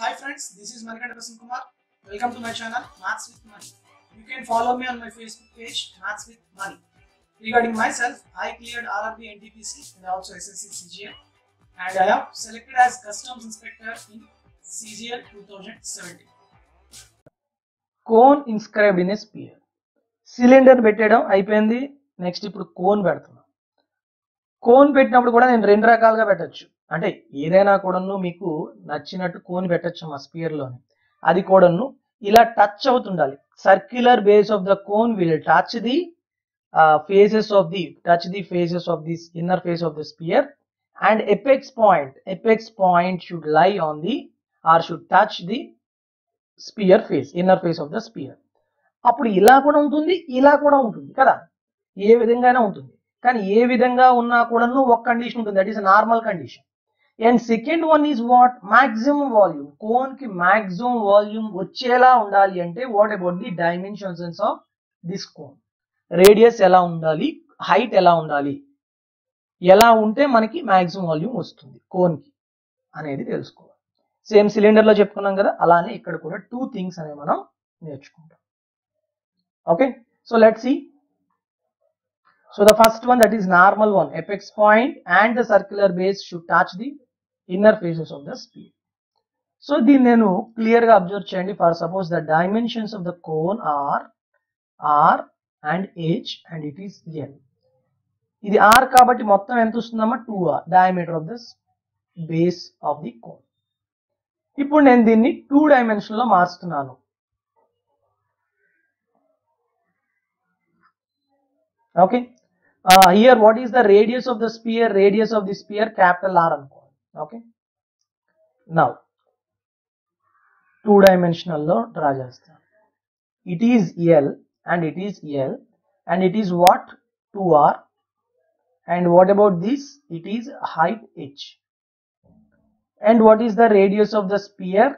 Hi friends, this is Manikanta Prasanna Kumar. Welcome to my channel Maths with Money. You can follow me on my Facebook page Maths with Money. Regarding myself, I cleared RRB NTPC and also SSC CGL, and I have selected as Customs Inspector in CGL 2017. Cone inscribed in a spear. Cylinder పెట్టడం అయిపోయింది. Next ఇప్పుడు cone పెడుతున్నాం. Cone పెట్టినప్పుడు కూడా నేను రెండు రకాలుగా పెట్టచ్చు. అంటే ఏదైనా కూడాను మీకు నచ్చినట్టు కోన్ పెట్టచ్చు మా స్పియర్లోని. అది కూడాను ఇలా టచ్ అవుతుండాలి. Circular base of the cone will touch the faces of this inner face of the sphere, and apex point should lie on the or should touch the sphere face, inner face of the sphere. అప్పుడు ఇలా కూడా ఉంటుంది, ఇలా కూడా ఉంటుంది కదా, ఏ విధంగానే ఉంటుంది. కానీ ఏ విధంగా ఉన్నా కూడా ఒక కండిషన్ ఉంటుంది, that is normal condition. And second one is what, maximum volume. Cone కి మాక్సిమం వాల్యూమ్ వచ్చేలా ఉండాలి అంటే what about the dimensions of this cone. Radius ఎలా ఉండాలి, హైట్ ఎలా ఉండాలి, ఎలా ఉంటే మనకి మాక్సిమం వాల్యూమ్ వస్తుంది కోన్ కి అనేది తెలుసుకోవాలి. సేమ్ సిలిండర్ లో చెప్పుకున్నాం కదా, అలానే ఇక్కడ కూడా టూ థింగ్స్ అనేవి మనం నేర్చుకుంటాం. Okay, so let's see. So the first one, that is normal one, apex point and the circular base should touch the inner faces of the sphere. So దీన్ని నేను క్లియర్ గా అబ్జర్వ్ చేయండి. For suppose the dimensions of the cone are r and h and it is l. ఇది r కాబట్టి మొత్తం ఎంత వస్తుందమ్మా, 2r, diameter of the base of the cone. ఇప్పుడు నేను దీన్ని 2 డైమెన్షన్ లో మారుస్తున్నాను. Okay, here what is the radius of the sphere? Radius of the sphere capital R అనుకోండి. Okay, now 2 dimensional లో డ్రా చేస్తాను. It is L and it is L and it is what, 2R, and what about this, it is height h, and what is the radius of the sphere,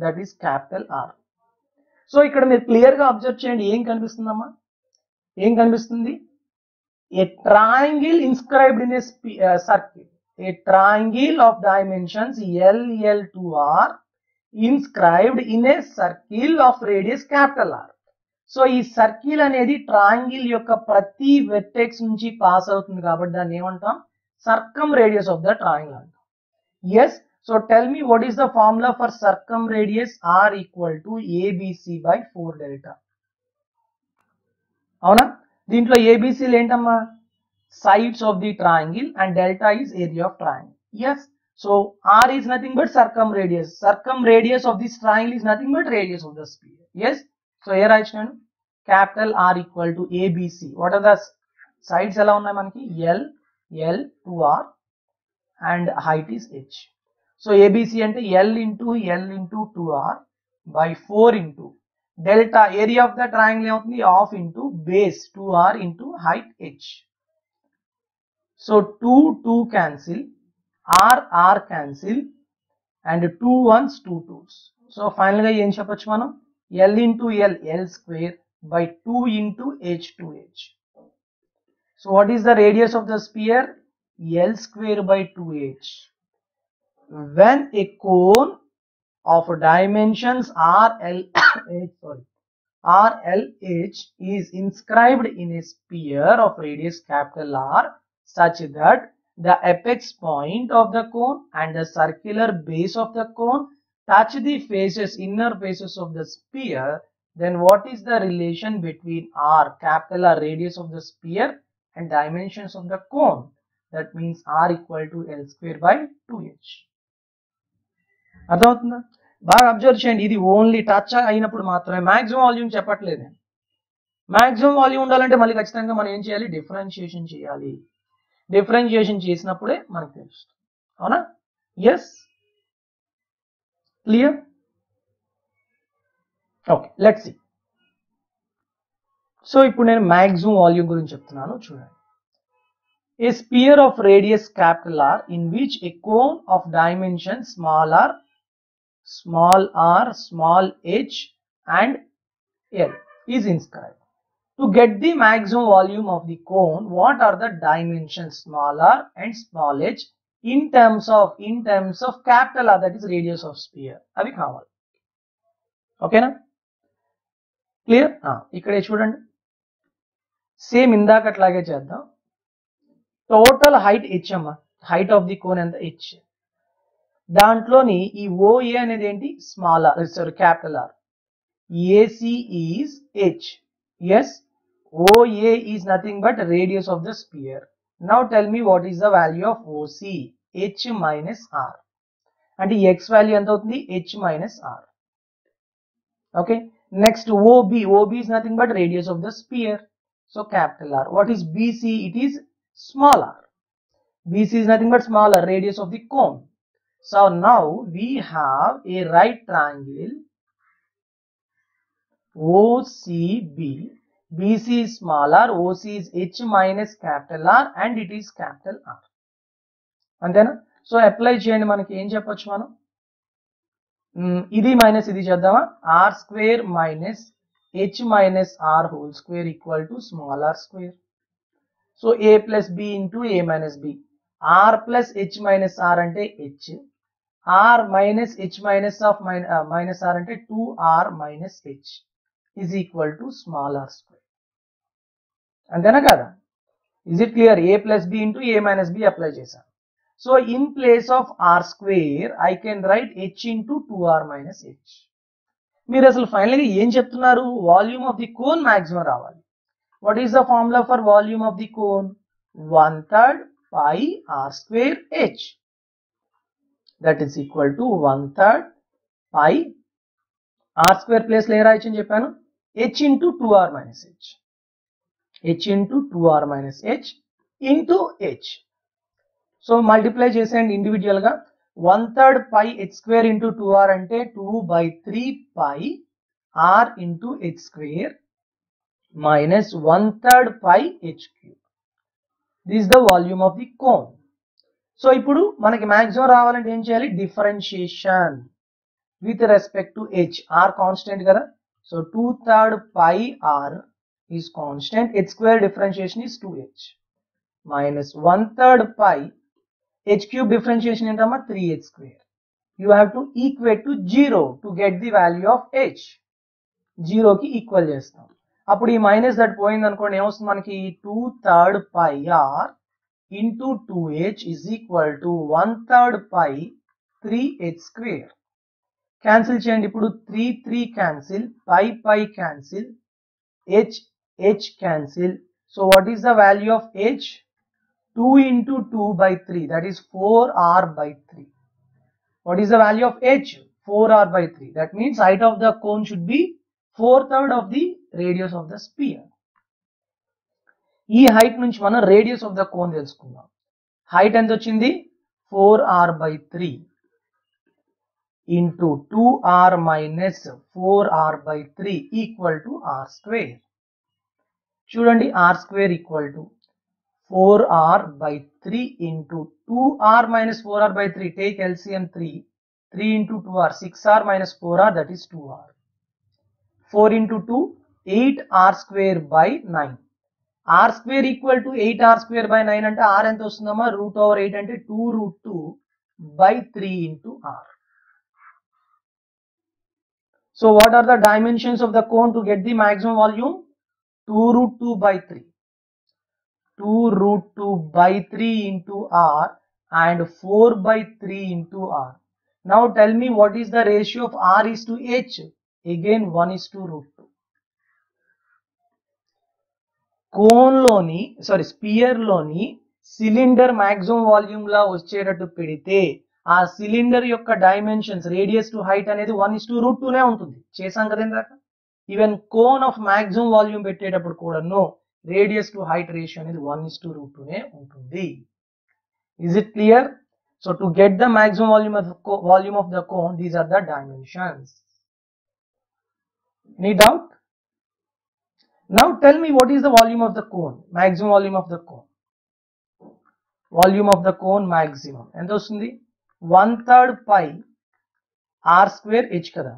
that is capital R. So ఇక్కడ మీరు clear గా observe చేయండి, ఏం కనిపిస్తుందమ్మా, ఏం కనిపిస్తుంది, a triangle inscribed in a circle, a triangle of dimensions L, L to R inscribed in a circle of radius capital R. So ఈ circle అనేది triangle యొక్క ప్రతి వెర్టెక్స్ నుంచి పాస్ అవుతుంది కాబట్టి దాన్ని ఏమంటాం, circumradius of the triangle అంటాం. Yes, so tell me what is the formula for circumradius, R equal to ABC by 4 delta. అవునా, దీంట్లో ఏబిసిలు ఏంటమ్మా, sides of the triangle and delta is area of triangle. Yes, so R is nothing but circumradius of this triangle is nothing but radius of the sphere. Yes, so ఏ రాయించాను, capital R equal to ABC. What are the sides ఎలా ఉన్నాయి మనకి, L, L to R and height is H. So ABC అంటే L into 2R by 4 into delta, area of the triangle ఏమవుతుంది, half into base 2R into height H. So 2 cancel, R cancel and 2 1s 2 2s. So final గా ఏం చెప్పొచ్చు మనం, L into L square by 2 into H 2H. So what is the radius of the spear, L square by 2H. When a cone of dimensions RLH is inscribed in a sphere of radius capital R such that the apex point of the cone and the circular base of the cone touch the inner faces of the sphere, then what is the relation between R, capital R, radius of the sphere, and dimensions of the cone? That means R equal to L square by 2H. అర్థమవుతుందా, బాగా observe చేయండి. ఇది only touch అయినప్పుడు మాత్రమే, maximum volume చెప్పట్లేదు. Maximum volume ఉండాలంటే మళ్ళీ ఖచ్చితంగా మనం ఏం చేయాలి, డిఫరెన్షియేషన్ చేయాలి. డిఫరెన్షియేషన్ చేసినప్పుడే మనకు తెలుస్తుంది. అవునా, yes, clear. Okay, let's see. So ఇప్పుడు నేను మాక్సిమం వాల్యూమ్ గురించి చెప్తున్నాను, చూడండి. A sphere of radius capital R in which a cone of dimensions small r, small h and L is inscribed. To get the maximum volume of the cone, what are the dimensions small r and small h in terms of capital R, that is radius of sphere. అవి కావాలి. ఓకేనా, clear? ఇక్కడే చూడండి, same ఇందాకట్లాగే చేద్దాం. Total height H అమ్మ, height of the cone ఎంత H. దాంట్లోని ఈ ఓఏ అనేది ఏంటి, small R, sorry capital R. AC is H. Yes, OA is nothing but radius of the sphere. Now tell me what is the value of OC, H minus R. అంటే X value ఎంత అవుతుంది, H minus R. Okay, next OB, OB is nothing but radius of the sphere. So capital R. What is BC, it is small r. BC is nothing but smaller, radius of the cone. So now we have a right triangle OCB. BC is smaller, OC is H minus capital R and it is capital R. అంతేనా? So apply చేయండి. మనకి ఏం చెప్పొచ్చు మనం, ఇది minus ఇది చేద్దామా, r square minus h minus r whole square equal to small r square. So a plus b into a minus b. R plus h minus r ante h. R minus h minus of minus r ante 2r minus h is equal to small r square. Antena kada? Is it clear? A plus b into a minus b apply chesam. So in place of r square I can write h into 2r minus h. మీరు అసలు final గా ఏం చెప్తున్నారు, volume of the cone maximum రావాలి. What is the formula for volume of the cone? 1/3 pi r square h. That is equal to 1/3 pi r square place layer h అని చెప్పాను, h into 2r minus h. h into 2r minus h into h. So multiply చేసేయండి individual గా. 1/3 pi h square into 2r అంటే 2/3 pi r into h square minus 1/3 pi h cube. This is the volume of the cone. So ఇప్పుడు మనకి maximum రావాలంటే ఏం చేయాలి, differentiation with respect to h. r constant కదా, so 2/3 pi r is constant, h square differentiation is 2h minus 1/3 pi h cube differentiation ఏంటమ్మా 3h square. You have to equate to 0 to get the value of h. 0 కి equal చేస్తాం. అప్పుడు ఈ minus that పోయింది అనుకోండి, ఏమొస్తుంది మనకి, 2/3 pi r into 2h is equal to 1/3 pi 3h square. Cancel చేయండి. ఇప్పుడు 3 cancel, pi cancel, h cancel. So what is the value of h? 2 into 2/3, that is 4r/3. What is the value of h? 4r/3. That means height of the cone should be 1/4 of the radius of the sphere. ఈ height నుంచి మనం radius of the cone తెలుసుకుందాం. Height ఎంత వచ్చింది, 4r/3 into 2r minus 4r/3 equal to r square. చూడండి, r square equal to 4r/3 into 2r minus 4r/3. Take LCM 3. 3 into 2r, 6r minus 4r, that is 2r. 4 into 2, 8r square by 9. R square equal to 8r square by 9 అంటే r ఎంత వస్తుందమ్మా, √8 అంటే 2√2/3 into r. So what are the dimensions of the cone to get the maximum volume? 2√2/3. 2√2/3 into r and 4/3 into r. Now tell me what is the ratio of r is to h? Again 1:√2. Cone లోని spear లోని cylinder maximum volume లా వచ్చేటట్టు పెడితే ఆ cylinder యొక్క dimensions radius to height అనేది 1:√2నే ఉంటుంది. చేసాం కదా ఇందాక. Even cone of maximum volume పెట్టేటప్పుడు కూడాను రేడియస్ టు హైట్ రేషియో అనేది 1:√2నే ఉంటుంది. Is it clear? So to get the maximum volume of the cone, these are the dimensions. Any doubt? Now tell me what is the volume of the cone, maximum volume of the cone. Volume of the cone maximum ఎంత వస్తుంది, 1/3 pi r square h కదా.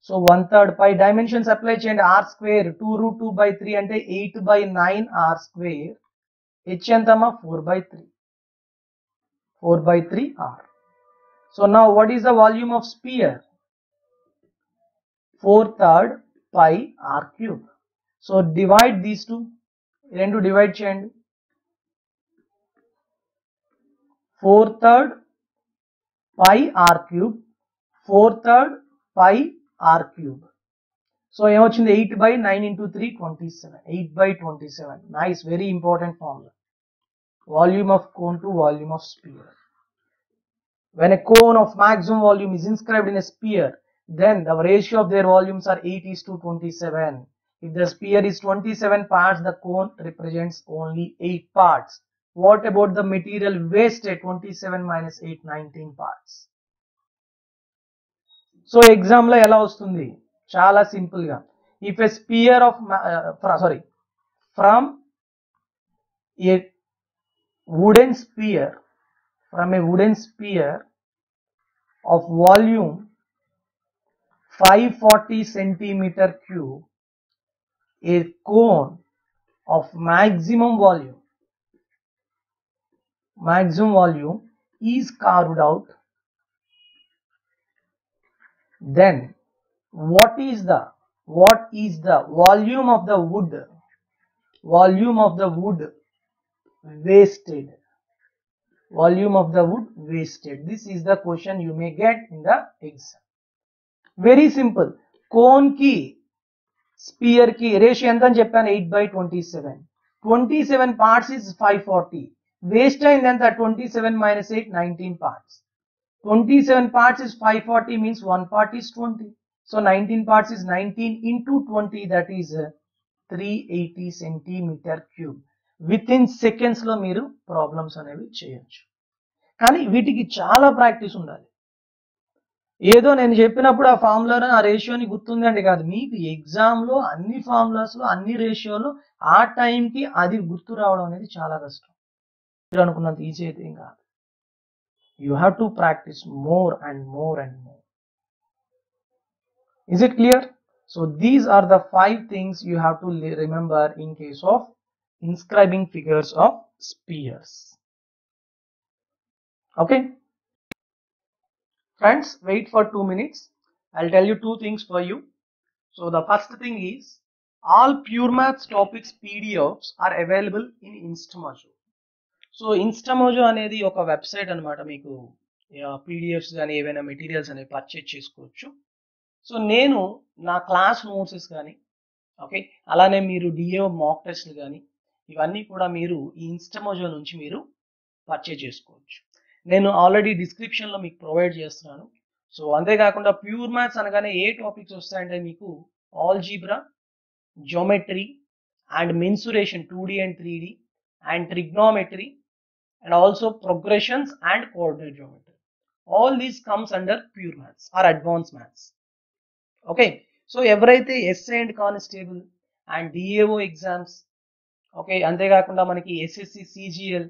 So 1/3 pi dimensions apply చేయండి. r square 2√2/3 అంటే 8/9 r square. h ఎంతమ్మా 4/3. 4 by 3 r. So now what is the volume of sphere? 4/3 pi r cube. So divide these two. Rendu divide cheyandi. 4/3 pi r cube, 4/3 pi r cube. So 8 by 9 into 3, 27. 8 by 27. Nice, very important formula. Volume of cone to volume of sphere. When a cone of maximum volume is inscribed in a sphere, then the ratio of their volumes are 8:27. If the sphere is 27 parts, the cone represents only 8 parts. What about the material wasted? 27 minus 8, 19 parts. So exam lo ela vastundi? Chala simple ga. If a sphere of from a wooden sphere, of volume 540 centimeter cube, a cone of maximum volume is carved out, then what is the volume of the wood wasted? This is the question you may get in the exam. Very simple. Cone ki sphere ki ratio enta ani cheppanu? 8 by 27. 27 parts is 540. Waste అయింది ఎంత? 27 minus 8, 19 parts. 27 parts is 540, means 1 part is 20. So 19 parts is 19 into 20, that is 380 centimeter cube. Within seconds లో మీరు problems అనేవి చేయొచ్చు. కానీ వీటికి చాలా practice ఉండాలి. ఏదో నేను చెప్పినప్పుడు ఆ ఫార్ములాను ఆ రేషియోని గుర్తుందండి కాదు, మీకు ఎగ్జామ్లో అన్ని ఫార్ములాస్లో అన్ని రేషియోలు ఆ టైంకి అది గుర్తు రావడం అనేది చాలా కష్టం. మీరు అనుకున్నంత ఈజీ అయితే ఏం కాదు. You have to practice more and more and more. Is it clear? So these are the 5 things you have to remember in case of inscribing figures of spheres. Okay? Friends, wait for 2 minutes. I'll tell you 2 things for you. So the first thing is, all Pure Maths topics PDFs are available in Instamojo. So Instamojo అనేది ఒక website అనమాట. మీకు PDFs కానీ ఏవైనా materials అనేవి purchase చేసుకోవచ్చు. So నేను నా క్లాస్ నోట్సెస్ కానీ, ఓకే, అలానే మీరు డిఏఓ మాక్ టెస్ట్లు కానీ ఇవన్నీ కూడా మీరు ఈ ఇన్స్టామోజో నుంచి మీరు పర్చేజ్ చేసుకోవచ్చు. నేను ఆల్రెడీ డిస్క్రిప్షన్లో మీకు ప్రొవైడ్ చేస్తున్నాను. సో అంతేకాకుండా ప్యూర్ మ్యాథ్స్ అనగానే ఏ టాపిక్స్ వస్తాయంటే మీకు algebra, geometry and mensuration 2D and 3D and trigonometry, and also progressions and coordinate geometry. All these comes under pure maths or advanced maths. Okay, so ఎవరైతే SI and constable and DAO exams, okay, అంతేకాకుండా మనకి SSC CGL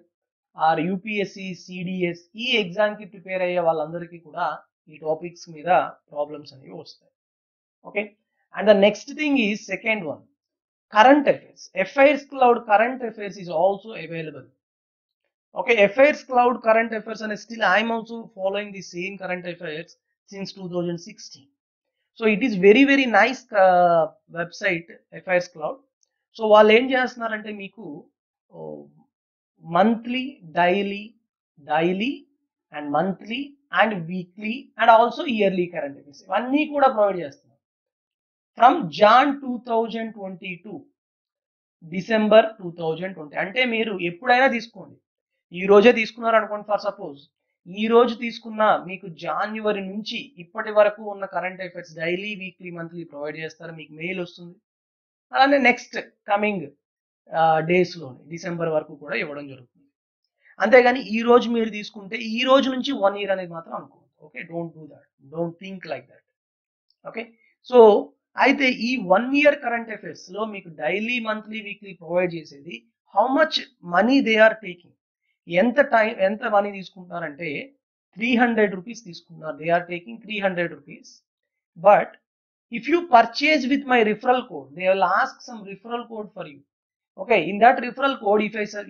or UPSC CDS ఈ ఎగ్జామ్కి prepare అయ్యే వాళ్ళందరికీ కూడా ఈ topics మీద ప్రాబ్లమ్స్ అనేవి వస్తాయి. Okay, and the next thing is second one, current affairs. FIRS Cloud current affairs is also available. Okay, FIRS Cloud current affairs, and still I am also following the same current affairs since 2016. So it is very very nice website, FIRS Cloud. So వాళ్ళు ఏం చేస్తున్నారంటే మీకు monthly, daily and monthly and weekly and also yearly current affairs ఇవన్నీ కూడా provide చేస్తున్నారు. From Jan 2020 to December 2020. అంటే మీరు ఎప్పుడైనా తీసుకోండి. ఈ రోజే తీసుకున్నారు అనుకోండి, ఫర్ సపోజ్ ఈ రోజు తీసుకున్న మీకు జాన్యువరి నుంచి ఇప్పటి వరకు ఉన్న current affairs daily, weekly, monthly provide చేస్తారు. మీకు మెయిల్ వస్తుంది. అలానే నెక్స్ట్ కమింగ్ డేస్లోనే డిసెంబర్ వరకు కూడా ఇవ్వడం జరుగుతుంది. అంతేగాని ఈ రోజు మీరు తీసుకుంటే ఈ రోజు నుంచి 1 year అనేది మాత్రం అనుకోండి. Okay, don't do that, don't think like that. Okay, so అయితే ఈ 1 year కరెంట్ అఫైర్స్ లో మీకు డైలీ, మంత్లీ, వీక్లీ ప్రొవైడ్ చేసేది how much money they are taking, ఎంత మనీ తీసుకుంటున్నారంటే 300 rupees తీసుకుంటున్నారు. They are taking 300 rupees. But if you purchase with my referral code, they will ask some referral code for you. Okay, in that referral code,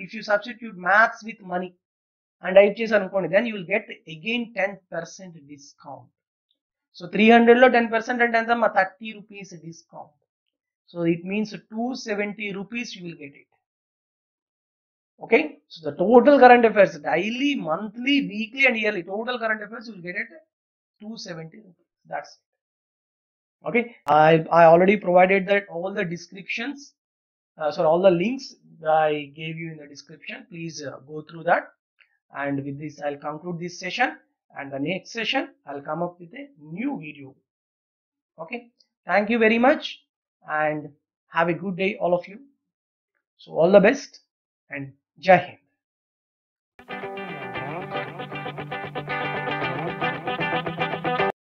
if you substitute maths with money, అని type చేశారు అనుకోండి, then you will get again 10% discount. So 300 లో 10% అంటే ఎంత? మా 30 rupees discount. So it means 270 rupees you will get it. Okay, so the total current affairs, daily, monthly, weekly and yearly, total current affairs you will get it 270 rupees. That's it. Okay, I already provided that all the descriptions, so all the links I gave you in the description. Please go through that. And with this, I'll conclude this session. And the next session, I'll come up with a new video. Okay, thank you very much and have a good day, all of you. So all the best and Jai Hind.